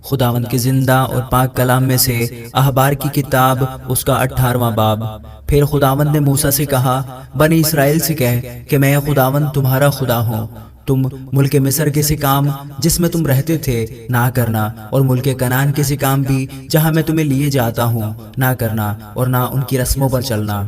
خداوند کے زندہ اور پاک کلام میں سے احبار کی کتاب اس کا 18واں باب۔ پھر خداوند نے موسیٰ سے کہا، بنی اسرائیل سے کہہ کہ میں خداوند تمہارا خدا ہوں۔ تم ملک مصر کے سے کام جس میں تم رہتے تھے نہ کرنا، اور ملک کنعان کے سے کام بھی جہاں میں تمہیں لیے جاتا ہوں نہ کرنا، اور نہ ان کی رسموں پر چلنا۔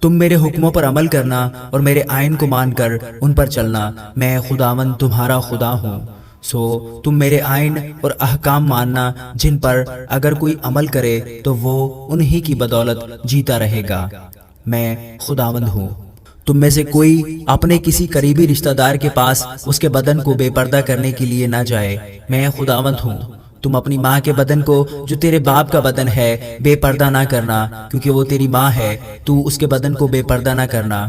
تم میرے حکموں پر عمل کرنا اور میرے آئین کو مان کر ان پر چلنا، میں خداوند تمہارا خدا ہوں۔ سو تم میرے آئین اور احکام ماننا، جن پر اگر کوئی عمل کرے تو وہ انہی کی بدولت جیتا رہے گا۔ میں خداوند ہوں۔ تم میں سے کوئی اپنے کسی قریبی رشتہ دار کے پاس اس کے بدن کو بے پردہ کرنے کے لیے نہ جائے، میں خداوند ہوں۔ تم اپنی ماں کے بدن کو جو تیرے باپ کا بدن ہے بے پردہ نہ کرنا، کیونکہ وہ تیری ماں ہے، تو اس کے بدن کو بے پردہ نہ کرنا۔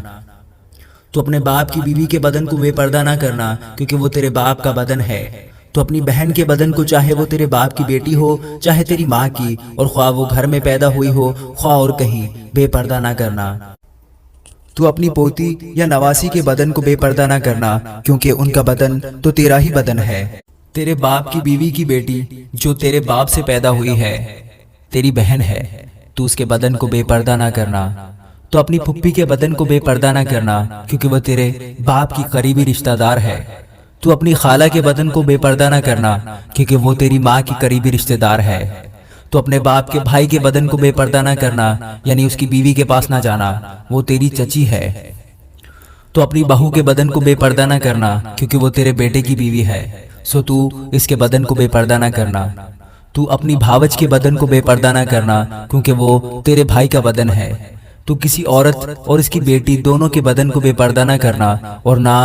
تو اپنے باپ کی بیوی کے بدن کو بے پردہ نہ کرنا، کیونکہ وہ تیرے باپ کا بدن ہے۔ تو اپنی بہن کے بدن کو، چاہے وہ تیرے باپ کی بیٹی ہو چاہے تیری ماں کی، اور خواہ وہ گھر میں پیدا ہوئی ہو خواہ اور کہیں، بے پردہ نہ کرنا۔ تو اپنی پوتی یا نواسی کے بدن کو بے پردہ نہ کرنا، کیونکہ ان کا بدن تو تیرا ہی بدن ہے۔ تیرے باپ کی بیوی کی بیٹی جو تیرے باپ سے پیدا ہوئی ہے تیری بہن ہے، تو اس کے بدن کو بے پردہ نہ کرنا۔ تو اپنی پھپھی کے بدن کو بے پردہ نہ کرنا، کیونکہ وہ تیرے باپ کی قریبی رشتہ دار ہے۔ تو اپنی خالہ کے بدن کو بے پردہ نہ کرنا، کیونکہ وہ تیری ماں کی قریبی رشتہ دار ہے۔ تو اپنے باپ کے بھائی کے بدن کو بے پردہ نہ کرنا، یعنی اس کی بیوی کے پاس نہ جانا، وہ تیری چچی ہے۔ تو اپنی بہو کے بدن کو بے پردہ نہ کرنا، کیونکہ وہ تیرے بیٹے کی بیوی ہے، سو تو اس کے بدن کو بے پردہ نہ کرنا۔ تو اپنی بھاوج کے بدن کو بے پردہ نہ کرنا، کیونکہ وہ تیرے بھائی کا بدن ہے۔ تو کسی عورت اور اس کی بیٹی دونوں کے بدن کو بے پردہ نہ کرنا، اور نہ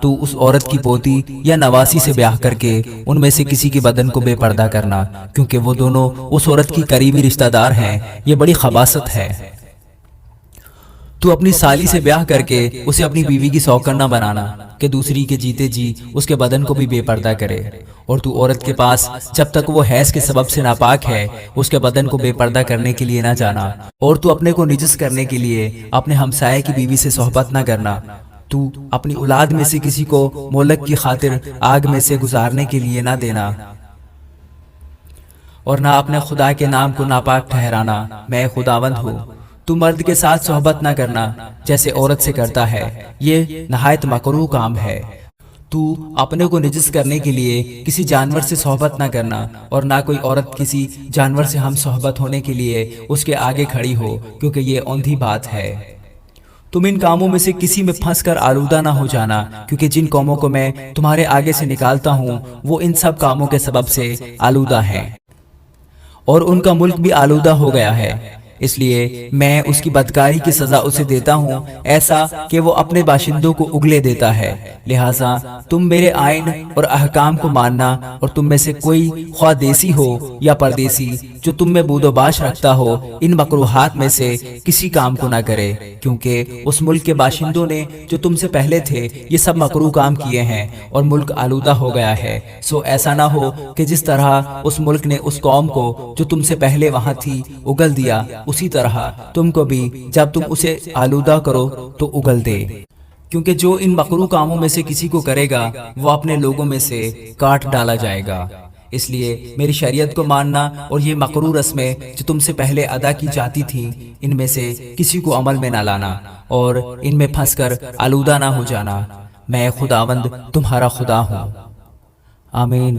تو اس عورت کی پوتی یا نواسی سے بیاہ کر کے ان میں سے کسی کے بدن کو بے پردہ کرنا، کیونکہ وہ دونوں اس عورت کی قریبی رشتہ دار ہیں، یہ بڑی خباثت ہے۔ تو اپنی سالی سے بیاہ کر کے اسے اپنی بیوی کی سوکن نہ بنانا کہ دوسری کے جیتے جی اس کے بدن کو بھی بے پردہ کرے۔ اور تو عورت کے پاس جب تک وہ حیض کے سبب سے ناپاک ہے اس کے بدن کو بے پردہ کرنے کے لیے نہ جانا۔ اور تو اپنے کو نجس کرنے کے لیے اپنے ہمسائے کی بیوی سے صحبت نہ کرنا۔ تو اپنی اولاد میں سے کسی کو مولک کی خاطر آگ میں سے گزارنے کے لیے نہ دینا، اور نہ اپنے خدا کے نام کو ناپاک ٹھہرانا، میں خداوند ہوں۔ تو مرد کے ساتھ صحبت نہ کرنا جیسے عورت سے کرتا ہے، یہ نہایت مکروہ کام ہے۔ تو اپنے کو نجس کرنے کے لیے کسی جانور سے صحبت نہ کرنا، اور نہ کوئی عورت کسی جانور سے ہم صحبت ہونے کے لیے اس کے آگے کھڑی ہو، کیونکہ یہ اوندھی بات ہے۔ تم ان کاموں میں سے کسی میں پھنس کر آلودہ نہ ہو جانا، کیونکہ جن قوموں کو میں تمہارے آگے سے نکالتا ہوں وہ ان سب کاموں کے سبب سے آلودہ ہیں، اور ان کا ملک بھی آلودہ ہو گیا ہے۔ اس لیے میں اس کی بدکاری کی سزا اسے دیتا ہوں، ایسا کہ وہ اپنے باشندوں کو اگلے دیتا ہے۔ لہٰذا تم میرے آئین اور احکام کو ماننا، اور تم میں سے کوئی خواہ دیسی ہو یا پردیسی جو تم میں بود و باش رکھتا ہو ان مکروہات میں سے کسی کام کو نہ کرے، کیونکہ اس ملک کے باشندوں نے جو تم سے پہلے تھے یہ سب مکروہ کام کیے ہیں، اور ملک آلودہ ہو گیا ہے۔ سو ایسا نہ ہو کہ جس طرح اس ملک نے اس قوم کو جو تم سے پہلے وہاں تھی اگل دیا، اسی طرح تم کو بھی جب تم اسے آلودہ کرو تو اگل دے۔ کیونکہ جو ان مکروہ کاموں میں سے کسی کو کرے گا وہ اپنے لوگوں میں سے کاٹ ڈالا جائے گا۔ اس لیے میری شریعت کو ماننا اور یہ مکروہ رسمیں جو تم سے پہلے ادا کی جاتی تھیں ان میں سے کسی کو عمل میں نہ لانا، اور ان میں پھنس کر آلودہ نہ ہو جانا۔ میں خداوند تمہارا خدا ہوں۔ آمین۔